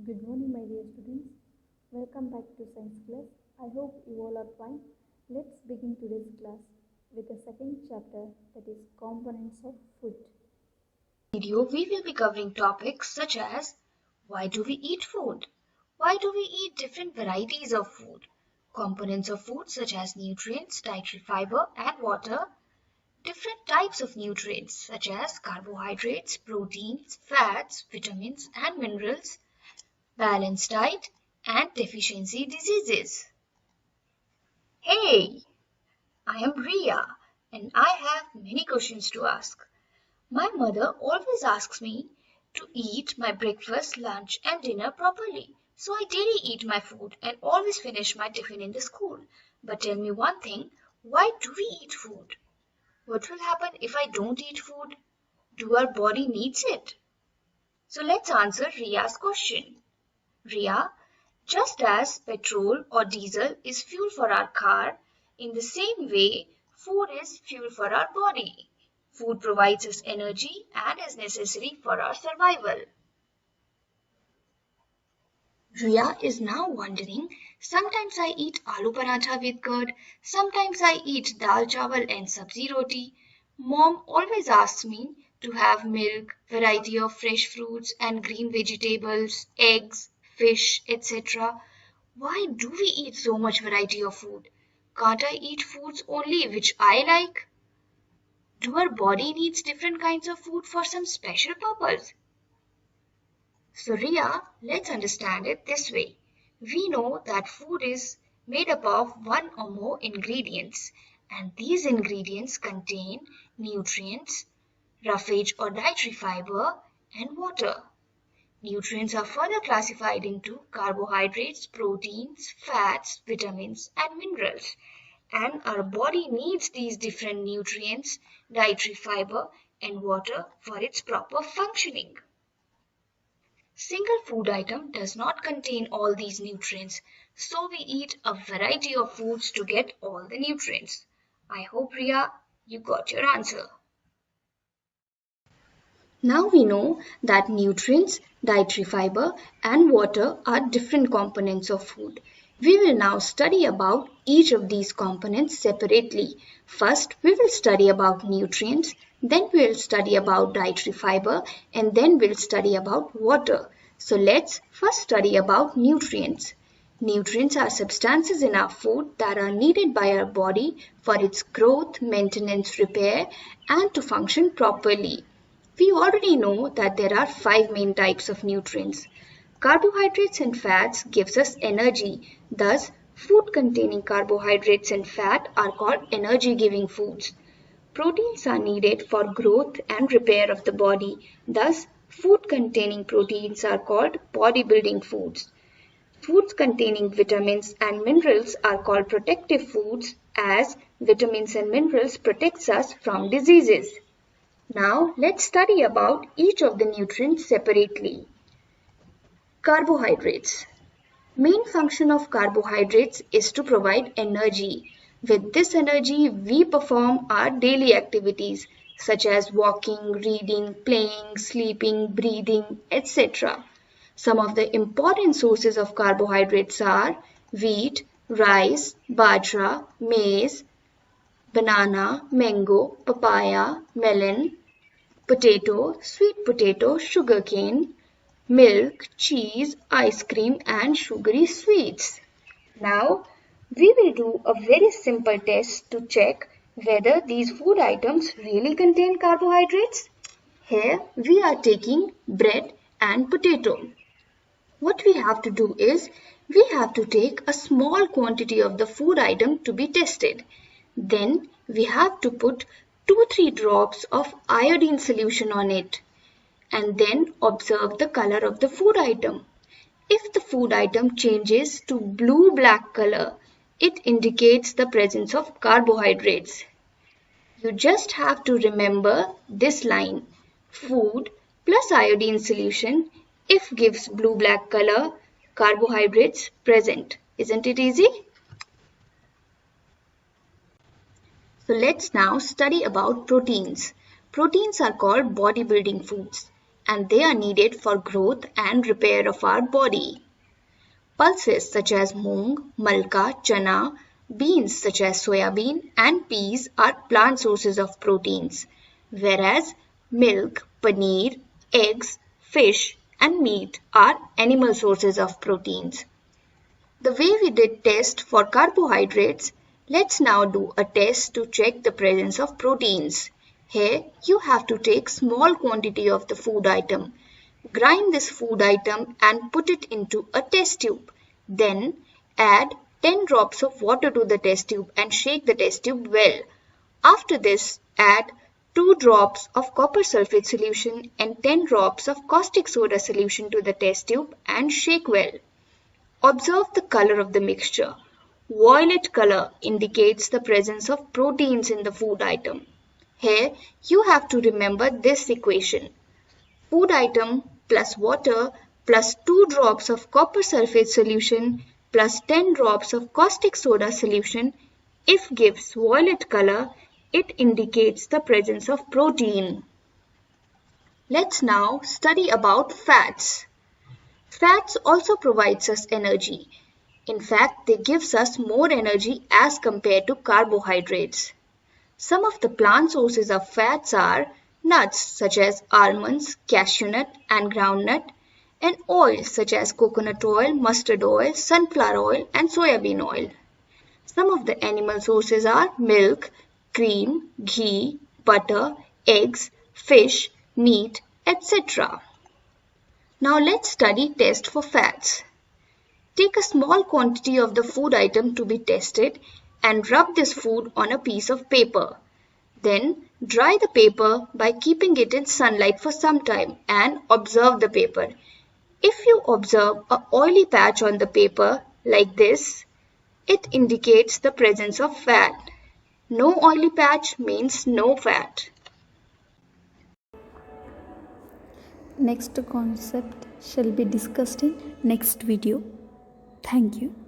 Good morning, my dear students. Welcome back to science class. I hope you all are fine. Let's begin today's class with the second chapter, that is components of food. Video we will be covering topics such as why do we eat food? Why do we eat different varieties of food? Components of food such as nutrients, dietary fiber and water. Different types of nutrients such as carbohydrates, proteins, fats, vitamins and minerals. Balanced diet and deficiency diseases. Hey, I am Ria and I have many questions to ask. My mother always asks me to eat my breakfast, lunch and dinner properly. So I daily eat my food and always finish my tiffin in the school. But tell me one thing, why do we eat food? What will happen if I don't eat food? Do our body needs it? So let's answer Ria's question. Ria, just as petrol or diesel is fuel for our car, in the same way, food is fuel for our body. Food provides us energy and is necessary for our survival. Ria is now wondering, sometimes I eat aloo paratha with curd, sometimes I eat dal chawal and sabzi roti. Mom always asks me to have milk, variety of fresh fruits and green vegetables, eggs, fish, etc. Why do we eat so much variety of food? Can't I eat foods only which I like? Do our body needs different kinds of food for some special purpose? So Ria, let's understand it this way. We know that food is made up of one or more ingredients, and these ingredients contain nutrients, roughage or dietary fiber, and water. Nutrients are further classified into carbohydrates, proteins, fats, vitamins, and minerals. And our body needs these different nutrients, dietary fiber, and water for its proper functioning. Single food item does not contain all these nutrients, so we eat a variety of foods to get all the nutrients. I hope Ria, you got your answer. Now we know that nutrients, dietary fiber and water are different components of food. We will now study about each of these components separately. First, we will study about nutrients, then we will study about dietary fiber and then we'll study about water. So let's first study about nutrients. Nutrients are substances in our food that are needed by our body for its growth, maintenance, repair and to function properly. We already know that there are 5 main types of nutrients. Carbohydrates and fats gives us energy. Thus, food containing carbohydrates and fat are called energy-giving foods. Proteins are needed for growth and repair of the body. Thus, food containing proteins are called bodybuilding foods. Foods containing vitamins and minerals are called protective foods as vitamins and minerals protects us from diseases. Now let's study about each of the nutrients separately. Carbohydrates. Main function of carbohydrates is to provide energy. With this energy, we perform our daily activities such as walking, reading, playing, sleeping, breathing, etc. Some of the important sources of carbohydrates are wheat, rice, bajra, maize, banana, mango, papaya, melon, potato, sweet potato, sugarcane, milk, cheese, ice cream and sugary sweets. Now we will do a very simple test to check whether these food items really contain carbohydrates. Here we are taking bread and potato. What we have to do is we have to take a small quantity of the food item to be tested. Then we have to put 2-3 drops of iodine solution on it and then observe the color of the food item. If the food item changes to blue-black color, it indicates the presence of carbohydrates. You just have to remember this line, food plus iodine solution if gives blue-black color, carbohydrates present. Isn't it easy? So let's now study about proteins. Proteins are called bodybuilding foods. and they are needed for growth and repair of our body. Pulses such as moong, malka, chana, beans such as soya bean and peas are plant sources of proteins, whereas milk, paneer, eggs, fish and meat are animal sources of proteins. The way we did test for carbohydrates, let's now do a test to check the presence of proteins. Here you have to take small quantity of the food item. Grind this food item and put it into a test tube. Then add 10 drops of water to the test tube and shake the test tube well. After this, add 2 drops of copper sulfate solution and 10 drops of caustic soda solution to the test tube and shake well. Observe the color of the mixture. Violet color indicates the presence of proteins in the food item. Here you have to remember this equation. Food item plus water plus 2 drops of copper sulfate solution plus 10 drops of caustic soda solution. If gives violet color, it indicates the presence of protein. Let's now study about fats. Fats also provides us energy. In fact, they gives us more energy as compared to carbohydrates. Some of the plant sources of fats are nuts such as almonds, cashew nut and groundnut, and oils such as coconut oil, mustard oil, sunflower oil and soybean oil. Some of the animal sources are milk, cream, ghee, butter, eggs, fish, meat, etc. Now let's study test for fats. Take a small quantity of the food item to be tested and rub this food on a piece of paper. Then dry the paper by keeping it in sunlight for some time and observe the paper. If you observe an oily patch on the paper like this, it indicates the presence of fat. No oily patch means no fat. Next concept shall be discussed in next video. Thank you.